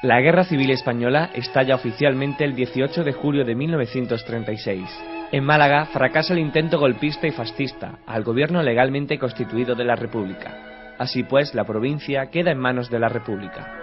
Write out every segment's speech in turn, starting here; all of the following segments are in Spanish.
La Guerra Civil Española estalla oficialmente el 18 de julio de 1936. En Málaga fracasa el intento golpista y fascista al gobierno legalmente constituido de la República. Así pues, la provincia queda en manos de la República.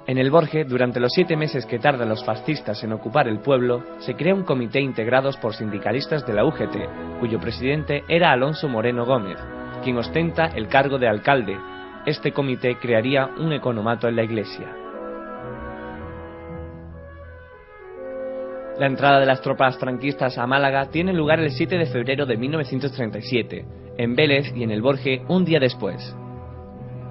En el Borge, durante los 7 meses que tardan los fascistas en ocupar el pueblo, se crea un comité integrados por sindicalistas de la UGT, cuyo presidente era Alonso Moreno Gómez, quien ostenta el cargo de alcalde. Este comité crearía un economato en la iglesia. La entrada de las tropas franquistas a Málaga tiene lugar el 7 de febrero de 1937, en Vélez y en el Borge un día después.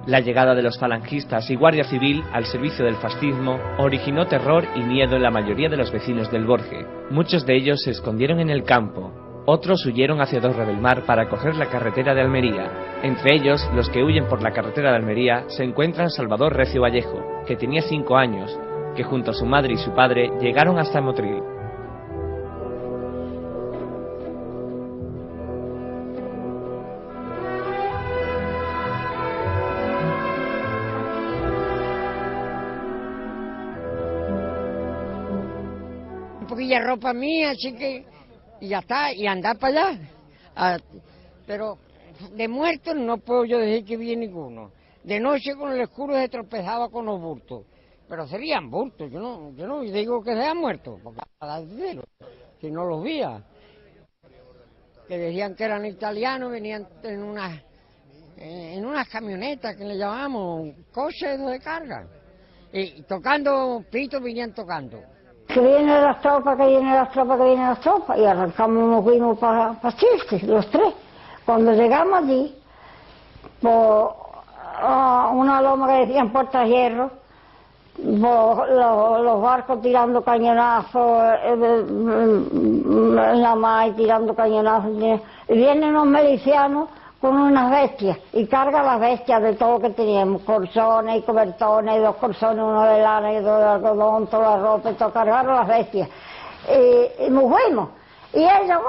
La llegada de los falangistas y Guardia Civil al servicio del fascismo originó terror y miedo en la mayoría de los vecinos del Borge. Muchos de ellos se escondieron en el campo, otros huyeron hacia Torre del Mar para coger la carretera de Almería. Entre ellos, los que huyen por la carretera de Almería, se encuentran Salvador Recio Vallejo, que tenía 5 años, que junto a su madre y su padre llegaron hasta Motril. Poquilla ropa mía, así que y ya está, y andar para allá. Pero de muertos no puedo yo decir que vi ninguno. De noche con el oscuro se tropezaba con los bultos, pero serían bultos, yo no digo que sean muertos, porque si no los veía, que decían que eran italianos, venían en unas camionetas que le llamamos coches de carga, y tocando pitos venían tocando. Que vienen las tropas, que vienen las tropas, que vienen las tropas, y arrancamos, nos fuimos para Chiste, los 3. Cuando llegamos allí, por una loma que decían Puerta Hierro, los barcos tirando cañonazos en la mar y tirando cañonazos, y vienen los milicianos con unas bestias, y carga las bestias de todo lo que teníamos, colchones y cobertones, y 2 colchones, uno de lana y 2 de algodón, toda la ropa, y todo, cargaron las bestias. Y nos fuimos. Y ellos,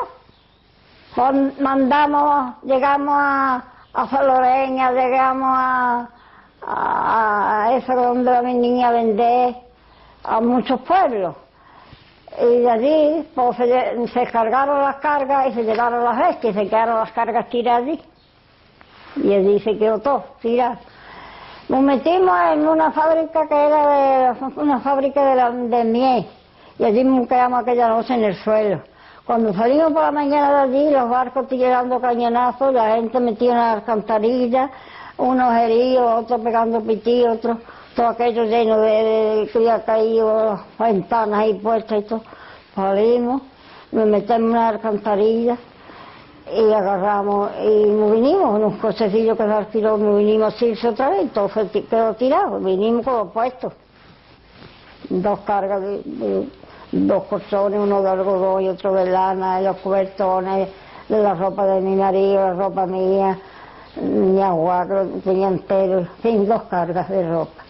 llegamos a Saloreña, llegamos a eso donde va mi niña a vender, a muchos pueblos. Y de allí pues, se cargaron las cargas y se llevaron las bestias, y se quedaron las cargas tiradas allí. Y allí se quedó todo tirado. Nos metimos en una fábrica que era una fábrica de miel, y allí nos quedamos aquella noche en el suelo. Cuando salimos por la mañana de allí, los barcos tirando cañonazos, la gente metida en las alcantarillas, unos heridos, otros pegando pití, otros, todo aquello lleno de que había caído, ventanas ahí puestas y todo. Salimos, nos metemos en una alcantarilla y agarramos y nos vinimos, en un cochecillo que se alquiló, nos vinimos a irse otra vez, todo quedó tirado, vinimos con los puestos. 2 cargas de 2 colchones, uno de algodón y otro de lana, y los cobertones, de la ropa de mi marido, la ropa mía, mi agua, que lo tenía entero, en fin, 2 cargas de ropa.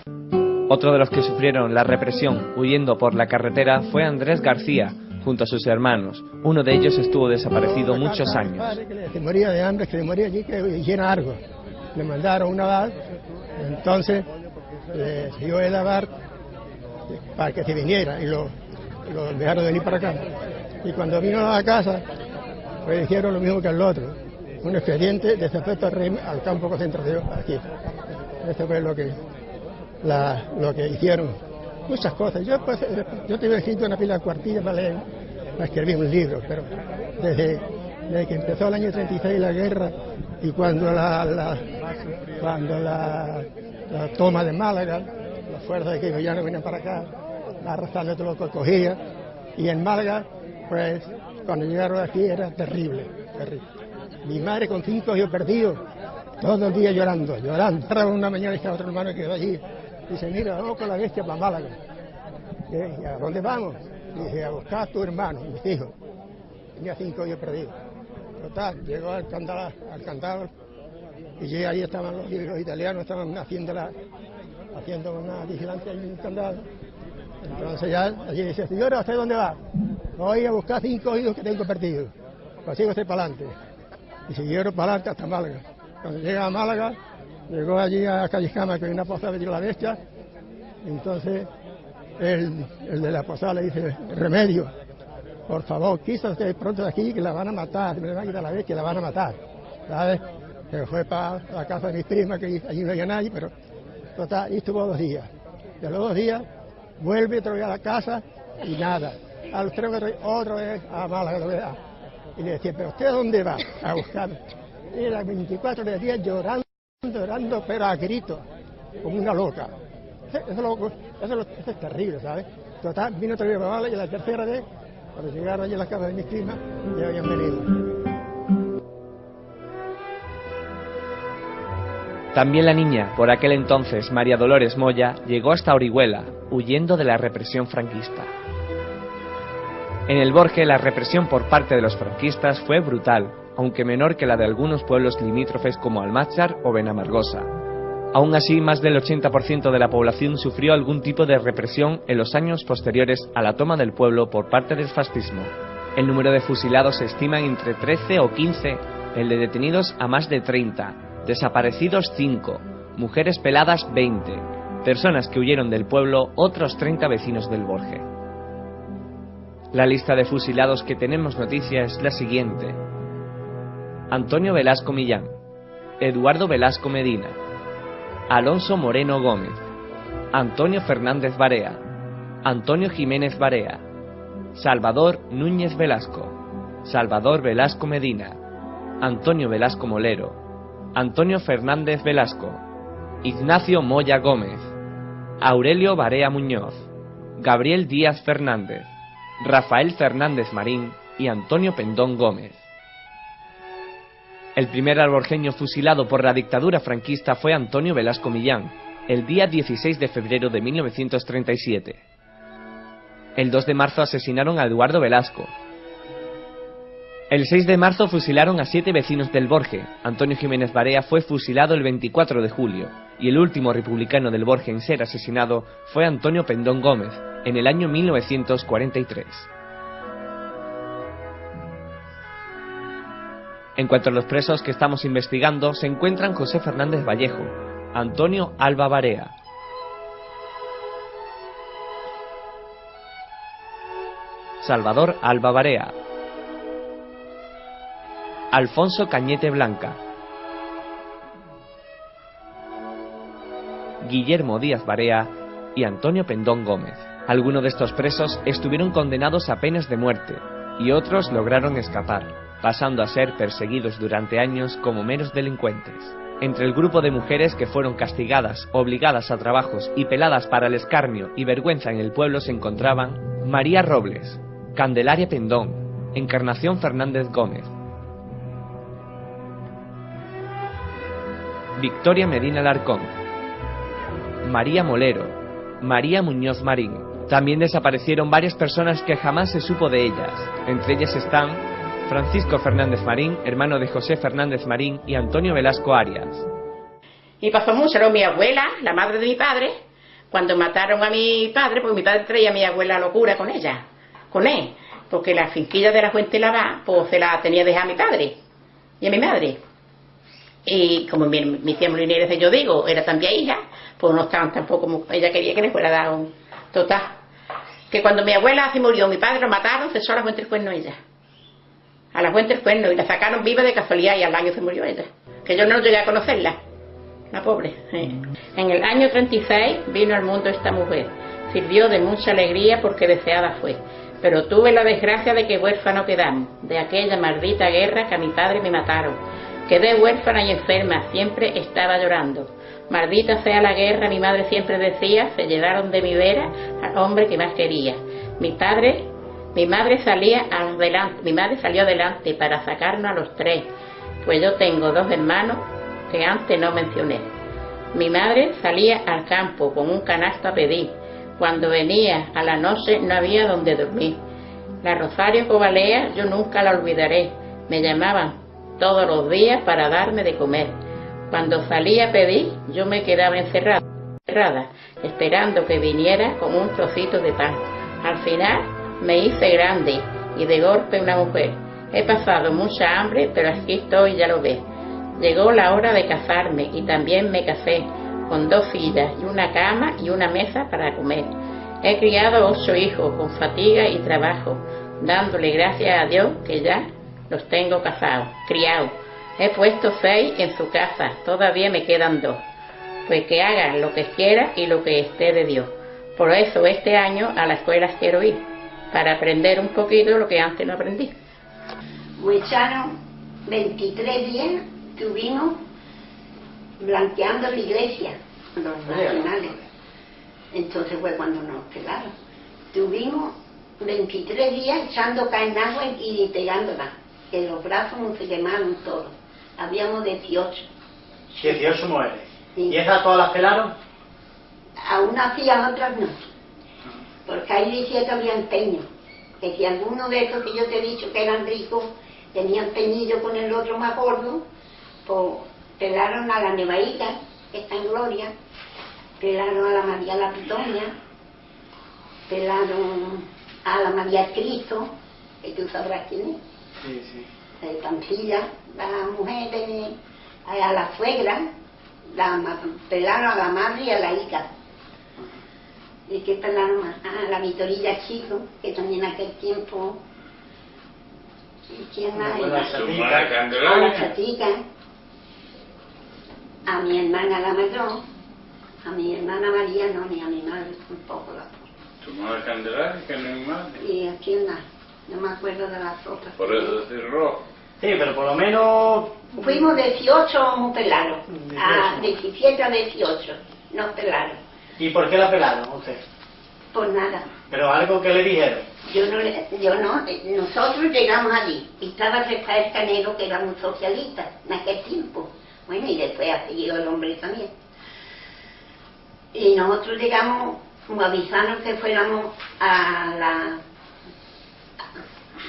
Otro de los que sufrieron la represión huyendo por la carretera fue Andrés García, junto a sus hermanos. Uno de ellos estuvo desaparecido muchos años. Que moría de hambre, que moría allí, que hiciera algo. Le mandaron una bar, entonces se dio el bar para que se viniera y lo dejaron venir para acá. Y cuando vino a la casa, pues dijeron lo mismo que al otro. Un expediente de efecto al campo de concentración aquí. Eso fue lo que hicieron. Muchas cosas. Yo tengo escrito una pila de cuartillas para leer, para escribir un libro, pero desde que empezó el año 36 la guerra y cuando la toma de Málaga, las fuerzas que ya no venían para acá, arrastrando todo lo que cogía, y en Málaga, pues cuando llegaron aquí era terrible, terrible. Mi madre con 5 hijos perdidos, todo el día llorando. Una mañana estaba otro hermano que quedó allí. Dice, mira, vamos con la bestia para Málaga. ¿Y a dónde vamos? Dice, a buscar a tu hermano, mis hijos. Tenía 5 hijos perdidos. Total, llegó al candado y ahí estaban los italianos, estaban haciendo una vigilancia en un candado. Entonces ya allí dice, señora, ¿usted dónde va? Voy a buscar 5 hijos que tengo perdidos. Pues sigo usted para adelante. Y siguieron para adelante hasta Málaga. Cuando llega a Málaga, llegó allí a Calliscama, que hay una posada de la Bestia. Entonces el de la posada le dice, Remedio, por favor, quita usted pronto de aquí, que la van a matar, me van a quitar la Bestia, la van a matar, ¿sabes? Que fue para la casa de mis primas, que allí no había nadie, pero total, y estuvo 2 días. De los 2 días, vuelve otra vez a la casa y nada. A los 3 otra vez a Málaga, y le decía, ¿pero usted a dónde va? A buscar. Y las 24 de día llorando, pero a gritos, como una loca. Eso es terrible, ¿sabes? Total, vino otra vez a Málaga y la tercera vez, cuando llegaron allí a la casa de mis primas, ya habían venido. También la niña, por aquel entonces María Dolores Moya, llegó hasta Orihuela, huyendo de la represión franquista. En el Borje la represión por parte de los franquistas fue brutal, aunque menor que la de algunos pueblos limítrofes como Almáchar o Benamargosa. Aún así, más del 80% de la población sufrió algún tipo de represión en los años posteriores a la toma del pueblo por parte del fascismo. El número de fusilados se estima entre 13 o 15, el de detenidos a más de 30, desaparecidos 5, mujeres peladas 20, personas que huyeron del pueblo otros 30 vecinos del Borje. La lista de fusilados que tenemos noticia es la siguiente: Antonio Velasco Millán, Eduardo Velasco Medina, Alonso Moreno Gómez, Antonio Fernández Barea, Antonio Jiménez Barea, Salvador Núñez Velasco, Salvador Velasco Medina, Antonio Velasco Molero, Antonio Fernández Velasco, Ignacio Moya Gómez, Aurelio Barea Muñoz, Gabriel Díaz Fernández, Rafael Fernández Marín y Antonio Pendón Gómez. El primer alborjeño fusilado por la dictadura franquista fue Antonio Velasco Millán, el día 16 de febrero de 1937. El 2 de marzo asesinaron a Eduardo Velasco. El 6 de marzo fusilaron a 7 vecinos del Borje. Antonio Jiménez Barea fue fusilado el 24 de julio, y el último republicano del Borje en ser asesinado fue Antonio Pendón Gómez, en el año 1943. En cuanto a los presos que estamos investigando, se encuentran José Fernández Vallejo, Antonio Alba Barea, Salvador Alba Barea, Alfonso Cañete Blanca, Guillermo Díaz Barea y Antonio Pendón Gómez. Algunos de estos presos estuvieron condenados a penas de muerte y otros lograron escapar, pasando a ser perseguidos durante años como meros delincuentes. Entre el grupo de mujeres que fueron castigadas, obligadas a trabajos y peladas para el escarnio y vergüenza en el pueblo se encontraban María Robles, Candelaria Pendón, Encarnación Fernández Gómez, Victoria Medina Alarcón, María Molero, María Muñoz Marín. También desaparecieron varias personas que jamás se supo de ellas. Entre ellas están Francisco Fernández Marín, hermano de José Fernández Marín, y Antonio Velasco Arias. Y pasó mucho, ¿no? Mi abuela, la madre de mi padre, cuando mataron a mi padre, porque mi padre traía a mi abuela a locura con ella, con él, porque la finquilla de la Fuente Lavá, pues se la tenía dejada a mi padre y a mi madre. Y como mi tía Molinera, yo digo, era también hija, pues no estaban tampoco como ella quería que le fuera dado. Total, que cuando mi abuela se murió, mi padre lo mataron, cesó a la Fuente del Cuerno ella. A la Fuente del Cuerno, y la sacaron viva de casualidad, y al año se murió ella. Que yo no llegué a conocerla, la pobre. En el año 36 vino al mundo esta mujer. Sirvió de mucha alegría porque deseada fue. Pero tuve la desgracia de que huérfano quedamos, de aquella maldita guerra que a mi padre me mataron. Quedé huérfana y enferma, siempre estaba llorando. Maldita sea la guerra, mi madre siempre decía, se llevaron de mi vera al hombre que más quería. Mi madre salió adelante para sacarnos a los 3, pues yo tengo 2 hermanos que antes no mencioné. Mi madre salía al campo con un canasto a pedir. Cuando venía a la noche no había donde dormir. La Rosario Cobalea yo nunca la olvidaré. Me llamaban todos los días para darme de comer. Cuando salía a pedir, yo me quedaba encerrada, esperando que viniera con un trocito de pan. Al final me hice grande y de golpe una mujer. He pasado mucha hambre, pero aquí estoy, ya lo ves. Llegó la hora de casarme y también me casé, con 2 sillas y una cama y una mesa para comer. He criado 8 hijos con fatiga y trabajo, dándole gracias a Dios que ya los tengo casados, criados. He puesto 6 en su casa, todavía me quedan 2. Pues que hagan lo que quiera y lo que esté de Dios. Por eso este año a la escuela quiero ir, para aprender un poquito lo que antes no aprendí. Me echaron 23 días, estuvimos blanqueando la iglesia, los nacionales. Entonces fue cuando nos quedaron. Tuvimos 23 días echando caen agua y pegándola, que los brazos nos se quemaron todos. Habíamos 18. 18 mujeres. Sí. ¿Y esas todas las pelaron? A unas sí, a otras no. Porque ahí decía que había empeño. Que si alguno de esos que yo te he dicho que eran ricos, tenían empeñillo con el otro más gordo, pues pelaron a la Nevaíta, que está en Gloria, pelaron a la María la Pitonia, pelaron a la María Cristo, que tú sabrás quién es. Sí, sí. De Pampilla, la mujer a la suegra, pelaron a la madre y a la hija. ¿Y qué pelaron más? A la Vitorilla Chico, que también en aquel tiempo. ¿Y quién más? A la Chatica. A mi hermana la mayor, a mi hermana María no, ni a mi madre tampoco la. ¿Tu madre Candelaria, que no es madre? ¿Y a quién más? No me acuerdo de las otras. Por eso es rojo. Sí, pero por lo menos... Fuimos 18 nos pelaron, a 17 a 18 nos pelaron. ¿Y por qué la pelaron usted? Por nada. Pero algo que le dijeron. Yo no, nosotros llegamos allí y estaba Rafael Canelo, que era muy socialista en aquel tiempo. Bueno, y después ha seguido el hombre también. Y nosotros llegamos, como avisaron que fuéramos a la...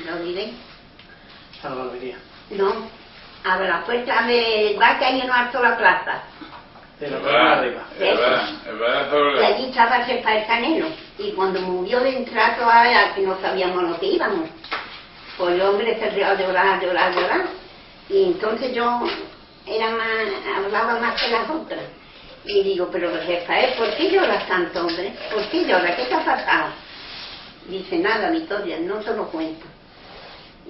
¿Lo diré? A la barbería. No, a la puerta de Vaca y en alto la plaza. De la puerta arriba. Y allí estaba Rafael Canelo. Y cuando murió de entrar todavía, que no sabíamos lo que íbamos, pues el hombre se rió a llorar. Y entonces yo hablaba más que las otras. Y digo, pero Rafael, ¿por qué lloras tanto, hombre? ¿Por qué lloras? ¿Qué te ha pasado? Dice, nada, Victoria, no te lo cuento.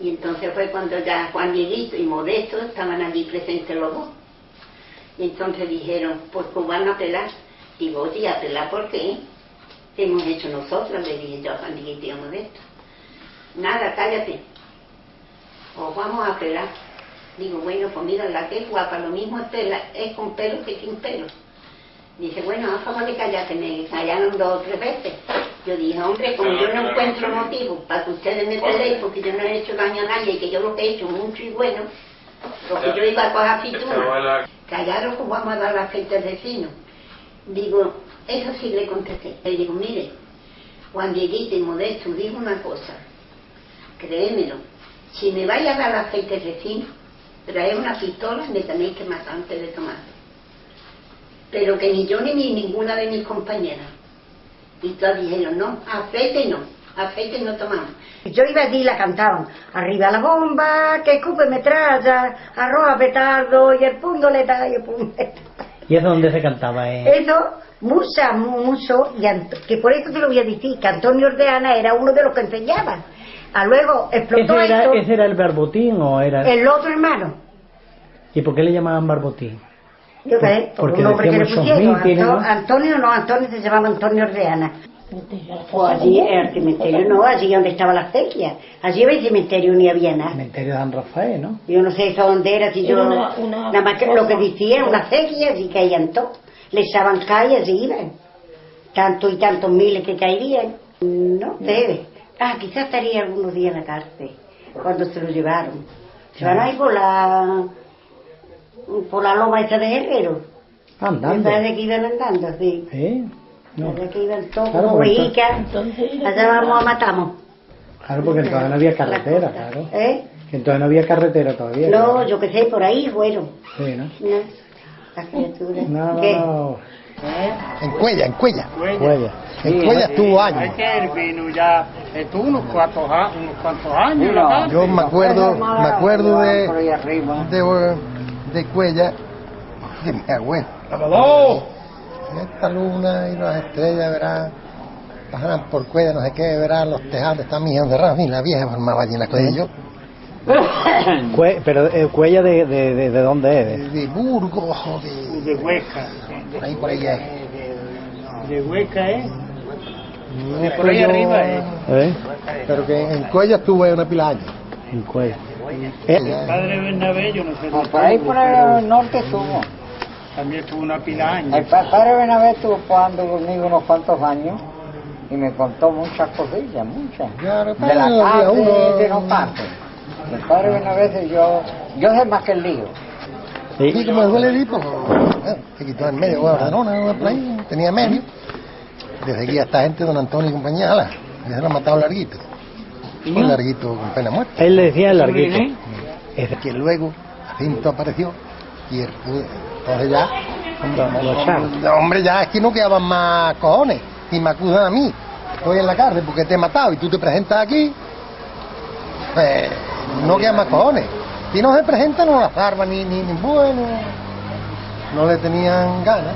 Y entonces fue cuando ya Juan Dieguito y Modesto estaban allí presentes los dos. Y entonces dijeron, pues van a pelar. Digo, oye, ¿a pelar por qué? ¿Qué hemos hecho nosotros? Le dije yo a Juan Dieguito y a Modesto. Nada, cállate. Os vamos a pelar. Digo, bueno, pues mira, la que es guapa, lo mismo es con pelo que sin pelo. Dice, bueno, a favor de callarte, me callaron 2 o 3 veces. Yo dije, hombre, como yo no encuentro motivo para que ustedes me peleen, porque yo no he hecho daño a nadie, y que yo lo que he hecho mucho y bueno, porque yo iba a coger aceituna. Callaron, pues vamos a dar aceite al vecino. Digo, eso sí le contesté. Le digo, mire, Juan Dieguito y Modesto, digo una cosa, créemelo, si me vais a dar aceite al vecino, traed una pistola y me tenéis que matar antes de tomar. Pero que ni yo ni ninguna de mis compañeras. Y todas dijeron, no, aceite no tomamos. Yo iba allí y la cantaban, arriba la bomba, que escupe metralla, arroz a petardo, y el punto le da, y el punto le da. ¿Y eso dónde se cantaba? Eso, mucho, que por eso te lo voy a decir, que Antonio Ordeana era uno de los que enseñaba. Luego explotó esto. ¿Ese era el barbotín o era...? El otro hermano. ¿Y por qué le llamaban barbotín? Yo qué, por un nombre que le pusieron. Antonio se llamaba Antonio Ordeana. Pues allí, el cementerio no, allí donde estaba la acequia. Allí había cementerio ni había nada. Cementerio de San Rafael, ¿no? Yo no sé eso dónde era, si yo... nada más que lo que decían, una acequia, y caían todos. Les echaban calles y iban. Tantos y tantos miles que caerían. No debe. Quizás estaría algunos días en la cárcel, cuando se lo llevaron. Se van ahí por la loma esa de Herrero. Andando. Desde que iban andando, sí. ¿Sí? No. Desde que iban todos Claro, como porque vehicas. Allá vamos a matamos. Claro, porque todavía no había carretera, claro. Entonces no había carretera todavía. No, claro. yo qué sé, por ahí fueron. Sí, ¿no? No, las criaturas. No, ¿Qué? no. En Cuella. Cuella. En Cuella estuvo años. Es que él vino ya, estuvo unos cuantos años. ¿verdad? Yo me acuerdo de Cuella, de mi abuelo. Esta luna y las estrellas, verán, pasaran por Cuella, no sé qué, verán los tejados, están mis encerrados, y la vieja formaba allí en la Cuella. Yo, Pero Cuella de dónde es? de Burgos, o De Huesca. por ahí es. De Huesca, ¿eh? No, Por ahí arriba, Pero que en Cuella estuve una pila de años. En Cuella. El padre Bernabé, yo no sé. Por ahí por el norte estuvo. También estuvo una pila de años. El padre Bernabé estuvo jugando conmigo unos cuantos años y me contó muchas cosillas, muchas. Claro, De la había parte uno- de los partes. El padre Bernabé, yo sé más que el lío. Sí, como el duele el hipo, se quitó en medio, ordenó, por ahí, tenía medio. Desde aquí a esta gente, don Antonio y compañía, ala, les han matado larguito. Un larguito con pena de muerte. Él le decía el larguito. Es que luego, Jacinto apareció y entonces ya, hombre, ya es que no quedaban más cojones y me acusan a mí. Estoy en la cárcel porque te he matado y tú te presentas aquí, pues no quedan más cojones. Si no se presenta no la salva ni bueno, no le tenían ganas.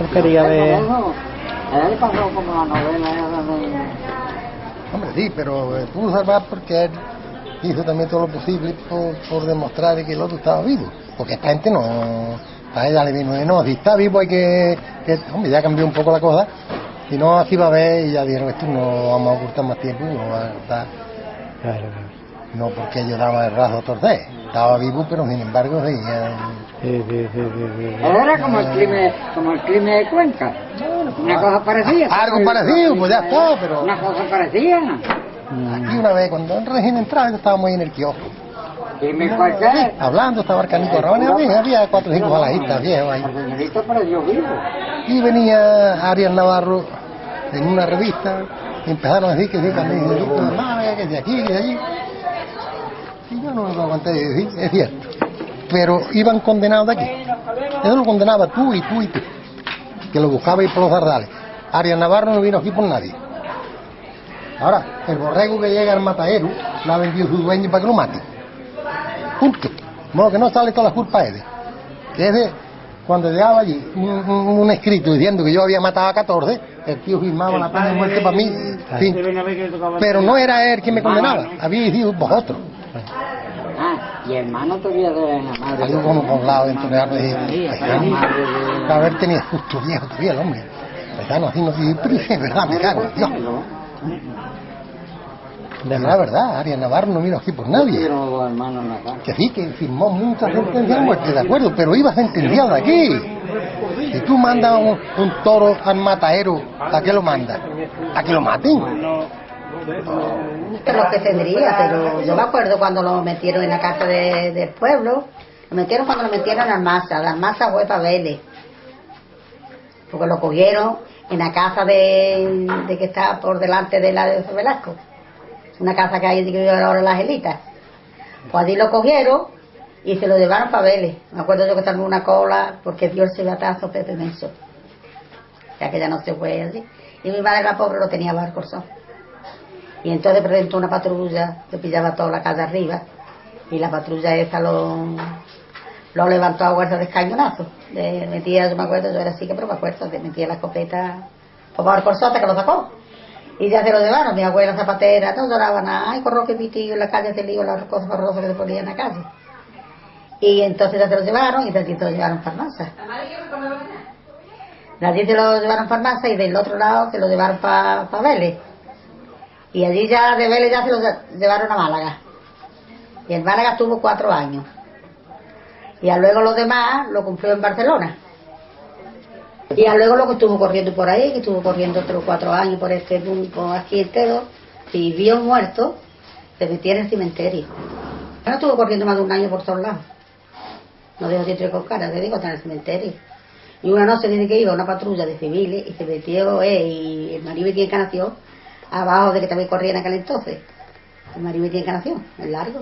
Él quería ver. A él le pasó como la novela Hombre, sí, pero pudo salvar porque él hizo también todo lo posible por demostrar que el otro estaba vivo. Porque esta gente no, a ella le vino de no, si está vivo hay que hombre, ya cambió un poco la cosa. Si no, así va a ver y ya dijeron, esto no vamos a ocultar más tiempo, no va a estar. Claro. No porque ellos daban el brazo a torcer, estaba vivo, pero sin embargo seguían. Sí. Era como el crimen de Cuenca. Una cosa parecida. Algo parecido, pues ya está, pero. Una cosa parecida. Aquí una vez, cuando en régimen entraba, estábamos ahí en el kiosco. Crimen cualquiera. Hablando, estaba Arcanito Rabanés, había 4 o 5 balajistas viejos ahí. El señorito pareció vivo. Y venía Arias Navarro en una revista y empezaron a decir que sí, también delito de madre, que de aquí, que de allí. Y yo no lo aguanté de decir, es cierto. Pero iban condenados de aquí. Eso lo condenaba tú y tú y tú, que lo buscabais por los ardales. Arias Navarro no vino aquí por nadie. Ahora, el borrego que llega al matadero lo ha vendido su dueño para que lo mate. Punto. De modo que no sale toda la culpa a él. Que es de cuando llegaba allí un escrito diciendo que yo había matado a 14, el tío firmaba la pena de muerte para mí. Sí. Pero no era él quien me condenaba, había sido vosotros. Y hermano todavía de la madre. Algo como por un lado de entonearlo y haber tenido justo viejo todavía el hombre. Empezando así, no sé, pero es verdad, me cago en Dios. De la verdad, Arias Navarro no vino aquí por nadie. Que sí, que firmó mucha sentencia de muerte, de acuerdo, pero iba sentenciado aquí. Si tú mandas un toro al matadero, ¿a qué lo mandas? ¿A que lo maten? Lo que tendría, pero yo me acuerdo cuando lo metieron en la casa del pueblo, lo metieron cuando lo metieron en Almaza. La Almaza fue para Vélez, porque lo cogieron en la casa de que está por delante de la de Velasco, una casa que hay que ahora en Las Elitas. Pues allí lo cogieron y se lo llevaron para Vélez. Me acuerdo yo que estaba en una cola porque dio el silbatazo Pepe Menso, ya que ya no se fue allí. Y mi madre, la pobre, lo tenía bajo el corzón. Y entonces presentó una patrulla que pillaba toda la calle arriba, y la patrulla esa lo levantó a fuerza de cañonazo. Metía, yo me acuerdo, yo era así que pero me acuerdo, metía la escopeta por bajo el corzón hasta que lo sacó. Y ya se lo llevaron, mi abuela zapatera, no lloraba nada, ay, corro que pitillo en la calle, te digo las cosas horrorosas que se ponían en la calle. Y entonces ya se lo llevaron, y de allí se lo llevaron a Farmacia. De allí se lo llevaron a Farmacia, y del otro lado se lo llevaron para Vélez. Y allí ya de Vélez ya se lo llevaron a Málaga. Y en Málaga estuvo 4 años. Y a luego los demás lo cumplió en Barcelona. Y a luego lo que estuvo corriendo por ahí, que estuvo corriendo otros 4 años por este punto aquí entero, y vio muerto, se metía en el cementerio. No estuvo corriendo más de 1 año por todos lados. No dejo de con cara, te digo, está en el cementerio. Y una noche dice que iba una patrulla de civiles y se metió y el marido de Encarnación abajo de que también corría en aquel entonces. El marido de Encarnación, el largo.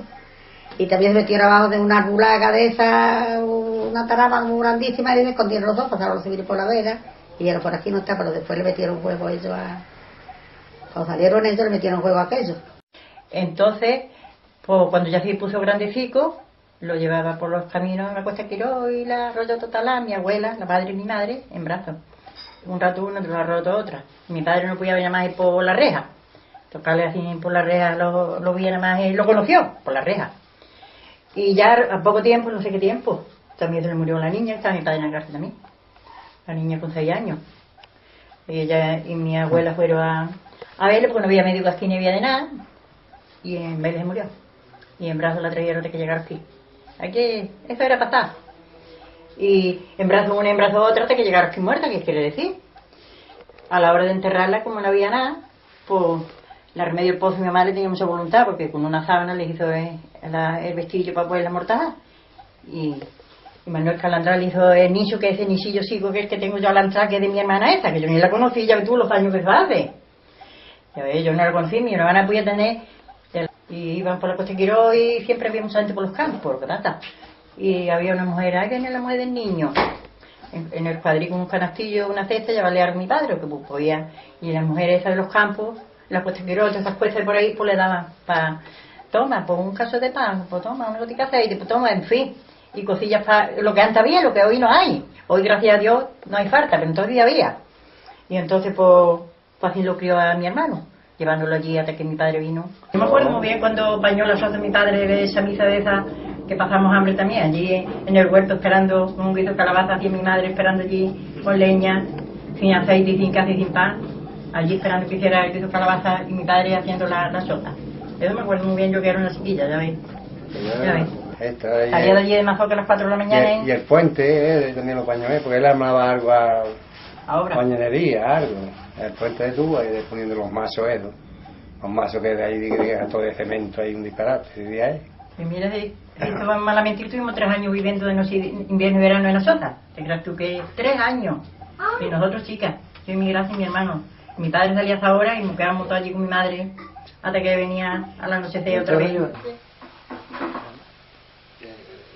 Y también se metieron abajo de una bulaga de esa, una tarama muy grandísima, y le escondieron los dos, pasaron los civiles por la vera, y era por aquí no está, pero después le metieron fuego a ellos cuando salieron ellos le metieron fuego a aquello. Entonces, pues cuando ya se puso grandecico, lo llevaba por los caminos a la Cuesta Quiró y la Arroyo Totalá, mi abuela, la madre y mi madre, en brazos. Un rato uno, otro rato otra. Mi padre no podía venir más ir por la reja. Tocarle así por la reja, lo vi nada más, lo conoció por la reja. Y ya a poco tiempo, no sé qué tiempo, también se le murió la niña, estaba mi padre en la cárcel también. La niña con 6 años. Y ella y mi abuela fueron a verle porque no había médico aquí ni había de nada. Y en Vélez murió. Y en brazos la trajeron de que llegara aquí. Aquí, eso era para estar. Y en brazos una y en brazos otra hasta que llegara aquí muerta, ¿qué quiere decir? A la hora de enterrarla, como no había nada, pues la Remedio el Pozo y mi mamá le tenía mucha voluntad, porque con una sábana le hizo el vestillo para poder la mortaja. Y Manuel Calandrá le hizo el nicho, que es ese nichillo sigo, que es el que tengo yo a la entrada, que es de mi hermana esa, que yo ni la conocí, ya ves tú los años que se hace. Ya ves, yo no la conocí, mi hermana podía tener. Y iban por la Costa Quiró y siempre había mucha gente por los campos, ¿verdad? Y había una mujer, ahí viene la mujer del niño, en el cuadril con un canastillo, una cesta, ya balearon mi padre, que pues podía. Y las mujeres esas de los campos, la Costa Quiró, todas esas cuestas por ahí, pues le daban para, toma, pues un caso de pan, pues toma, una gotica de aceite, pues toma, en fin. Y cosillas para lo que antes había, lo que hoy no hay. Hoy, gracias a Dios, no hay falta, pero entonces había. Y entonces, pues así lo crió a mi hermano, llevándolo allí hasta que mi padre vino. Yo me acuerdo muy bien cuando bañó las ojos de mi padre de esa misa de esa, que pasamos hambre también, allí en el huerto esperando, con un guiso de calabaza, hacía mi madre esperando allí con leña, sin aceite y sin casi sin pan, allí esperando que hiciera el guiso de calabaza y mi padre haciendo la sopa. Eso me acuerdo muy bien, yo que era una chiquilla, ya veis. Ya veis. Salía de allí de Mazoque a las 4 de la mañana. Y el puente, también lo pañó, porque él armaba algo a pañonería, algo. El puente de tubo y poniendo los mazos esos. Los mazos que de ahí digan todo de cemento, hay un disparate. Y mira, esto va malamente, tuvimos 3 años viviendo de invierno y verano en la Sosa. ¿Te crees tú que 3 años? Y nosotros chicas, yo y mi gracia y mi hermano. Mi padre salía hasta ahora y nos quedábamos todos allí con mi madre hasta que venía al anochecer otra vez.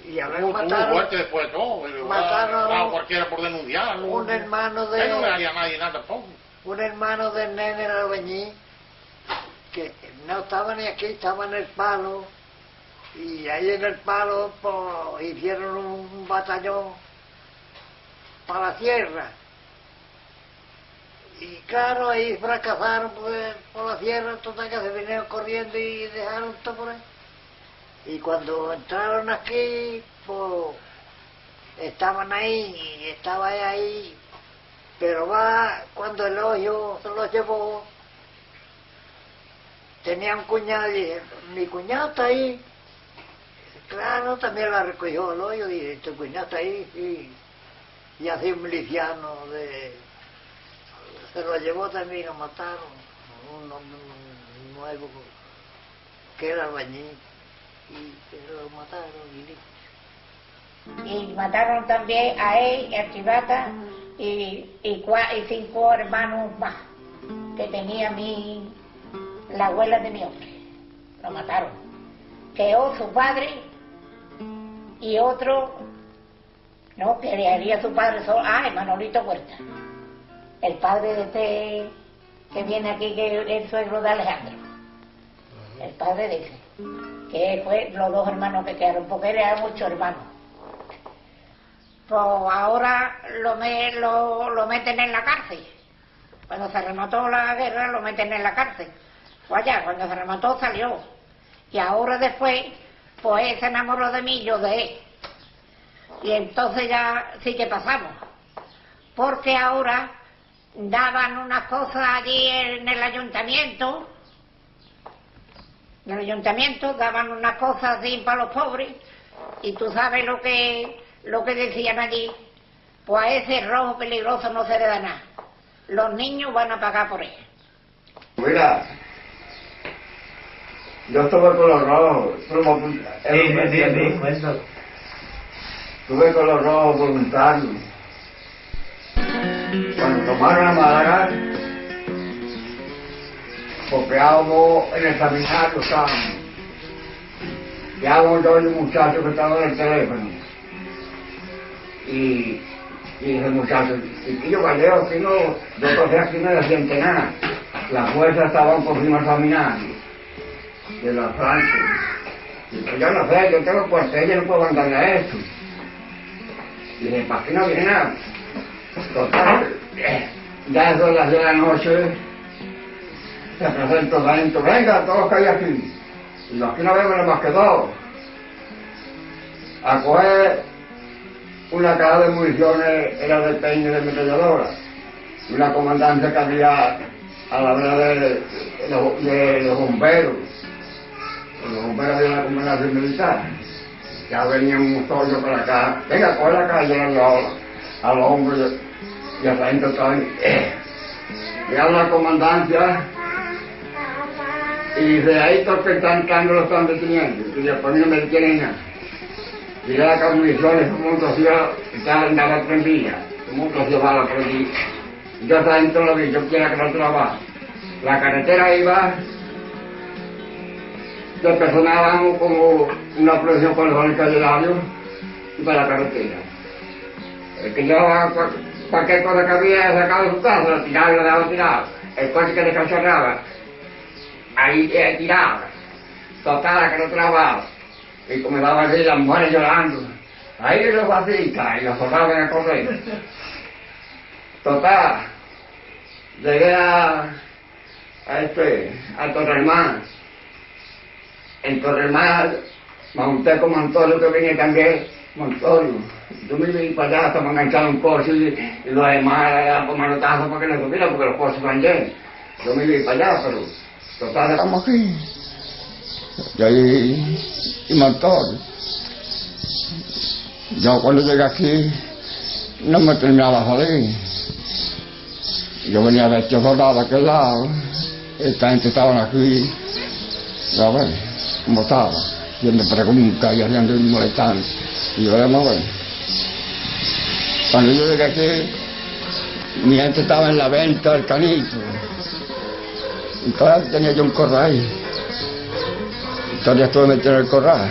Y a luego mataron, fuerte después de todo, mataron cualquiera por denunciarlo. Un hermano de... No le haría a nadie nada tampoco. Un hermano del nene de Albañí, que no estaba ni aquí, estaba en el Palo, y ahí en el Palo pues, hicieron un batallón para la sierra. Y claro, ahí fracasaron pues, por la sierra, entonces que se vinieron corriendo y dejaron todo por ahí. Y cuando entraron aquí, pues estaban ahí, y estaba ahí, pero cuando el hoyo se los llevó, tenía un cuñado y dije, mi cuñado está ahí. Claro, también la recogió el hoyo y dije, tu cuñado está ahí, y así un miliciano se lo llevó también, lo mataron, un nuevo que era albañil. Y se lo mataron y mataron también a él, a Chivata y 5 hermanos más que tenía la abuela de mi hombre. Lo mataron. Quedó su padre y otro, no, que le haría su padre solo, Manolito Huerta, el padre de este que viene aquí, que es el suegro de Alejandro, el padre de ese, que fue los 2 hermanos que quedaron, porque eran 8 hermanos. Pues ahora lo meten en la cárcel. Cuando se remató la guerra, lo meten en la cárcel. Pues allá, cuando se remató, salió. Y ahora después, pues él se enamoró de mí, yo de él. Y entonces ya sí que pasamos. Porque ahora daban unas cosas allí en el ayuntamiento. En el ayuntamiento daban unas cosas así para los pobres, y tú sabes lo que decían allí, pues a ese rojo peligroso no se le da nada, los niños van a pagar por él. Mira, yo estuve con los rojos, estuve con los rojos voluntarios, cuando tomaron a Málaga, copiábamos en el seminario, estábamos. llamo yo y un muchacho que estaba en el teléfono. Y dice el muchacho, y yo Vallejo, aquí no, yo cogí aquí no le siente nada. Las fuerzas estaban por encima caminando, de la Francia. Y pues yo no sé, yo tengo cuartel, yo no puedo mandarle a esto. Y dije, ¿para qué no viene nada? Total, ya eso de las 10 de la noche, se presentó dentro, venga, todos que hay aquí. Y aquí no vemos nada más que dos. A coger una caja de municiones, era de peine de ametralladora. Una comandancia que había a la vera de los bomberos. Los bomberos había una comandancia militar. Ya venían un tollo para acá. Venga, coge la calle a los hombres y hasta adentro estaban. Llega la comandancia y de ahí todos que están entrando lo están deteniendo. Y después no me detienen nada. Llegué a las municiones, todo el mundo hacía, andaba prendida. Todo el mundo hacía bala prendida. Yo hasta adentro lo vi, yo quiero que no trabaje. La carretera iba, de personas vamos como una procesión por el calendario y para la carretera. El que llevaba cualquier cosa que había sacado de su casa, lo tiraba y lo dejaba tirado. El coche que le cachorraba, ahí tiraba. Total, que no trabajaba. Y como daban así las mujeres llorando, ahí los vacitas y los soldados a correr. Total, llegué a Torremán. En Torremán monté como Antonio que venía también, Antonio. Yo me iba para allá hasta me enganchaba un coche y los demás eran por manotazo para que no subiera porque los coches van llenos. Yo me iba para allá, pero total estamos aquí. Y ahí, y montón. Yo cuando llegué aquí no me terminaba de salir. Yo venía de este soldado de aquel lado, esta gente estaban aquí, a ver, cómo estaba, haciendo preguntas y haciendo molestando. Y yo vamos a ver. Cuando yo llegué aquí, mi gente estaba en la venta del canito. Y todavía tenía yo un corral ahí. Todavía estuve metido en el corral.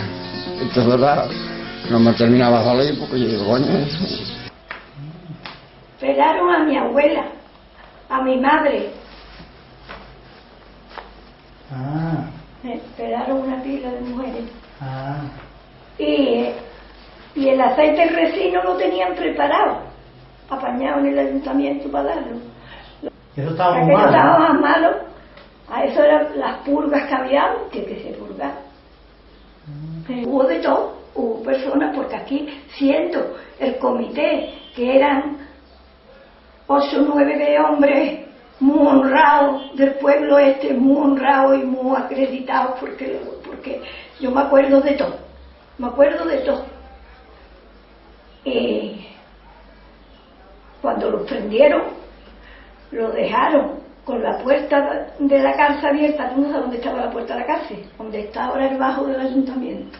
Entonces, ¿verdad? No me terminaba de salir porque yo digo, coño. Pelaron a mi abuela, a mi madre. Pelaron una pila de mujeres. Y el aceite resino lo tenían preparado, apañado en el ayuntamiento para darlo. Eso estaba muy malo. Estaba más malo. A eso eran las purgas que había antes que se purgaban. Hubo de todo, hubo personas, porque aquí, siendo el comité, que eran 8 o 9 de hombres muy honrados del pueblo este, muy honrados y muy acreditados, porque yo me acuerdo de todo, Y cuando los prendieron, lo dejaron con la puerta de la cárcel abierta. ¿Tú no sabes dónde estaba la puerta de la cárcel? Donde está ahora el bajo del ayuntamiento.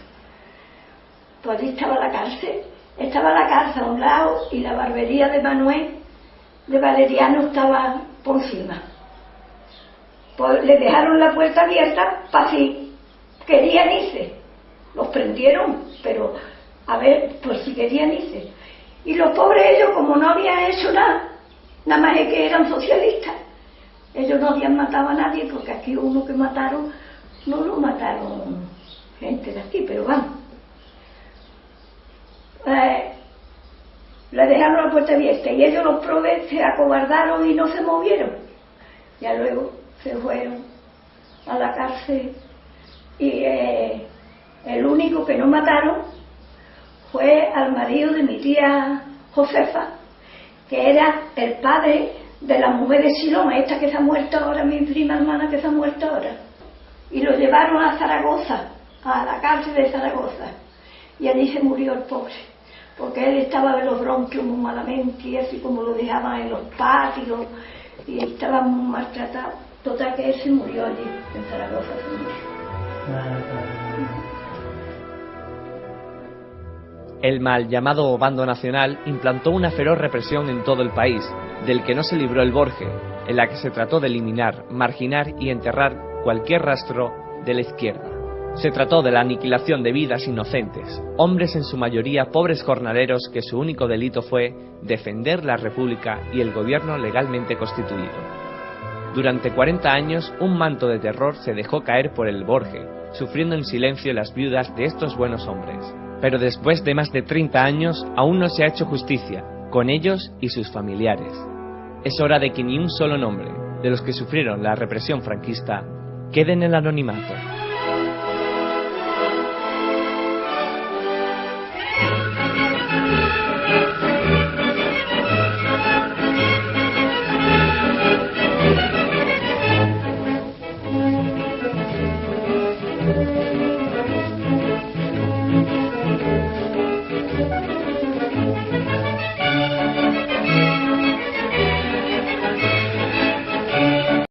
Pues allí estaba la cárcel. Estaba la cárcel a un lado y la barbería de Manuel, de Valeriano, estaba por encima. Pues le dejaron la puerta abierta para si querían irse. Los prendieron, pero a ver, por si querían irse. Y los pobres ellos, como no habían hecho nada más es que eran socialistas. Ellos no habían matado a nadie, porque aquí uno que mataron, no lo mataron gente de aquí, pero vamos. Le dejaron la puerta abierta y ellos los probes se acobardaron y no se movieron. Ya luego se fueron a la cárcel y el único que no mataron fue al marido de mi tía Josefa, que era el padre de la mujer de Siloma, esta que se ha muerto ahora, mi prima hermana que se ha muerto ahora. Y lo llevaron a Zaragoza, a la cárcel de Zaragoza. Y allí se murió el pobre, porque él estaba de los bronquios muy malamente, y así como lo dejaban en los patios, y estaba muy maltratado. Total que él se murió allí, en Zaragoza se murió. El mal llamado Bando Nacional implantó una feroz represión en todo el país, del que no se libró el Borge, en la que se trató de eliminar, marginar y enterrar cualquier rastro de la izquierda. Se trató de la aniquilación de vidas inocentes, hombres en su mayoría pobres jornaleros que su único delito fue defender la República y el gobierno legalmente constituido. Durante 40 años un manto de terror se dejó caer por el Borge, sufriendo en silencio las viudas de estos buenos hombres. Pero después de más de 30 años aún no se ha hecho justicia, con ellos y sus familiares. Es hora de que ni un solo nombre de los que sufrieron la represión franquista quede en el anonimato.